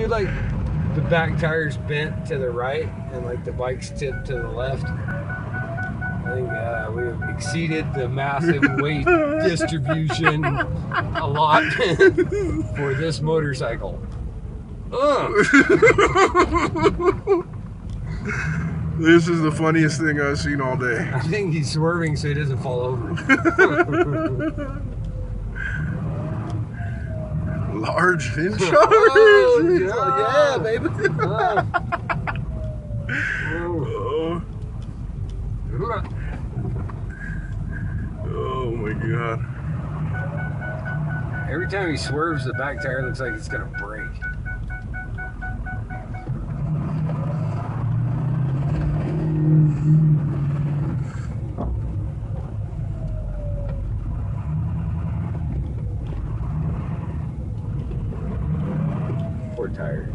feel like the back tire's bent to the right and like the bike's tipped to the left. I think we have exceeded the massive weight distribution allotment for this motorcycle. This is the funniest thing I've seen all day. I think he's swerving so he doesn't fall over. Large fin charge. Oh, yeah, baby. Oh my god. Every time he swerves, the back tire looks like it's gonna break. Poor tire.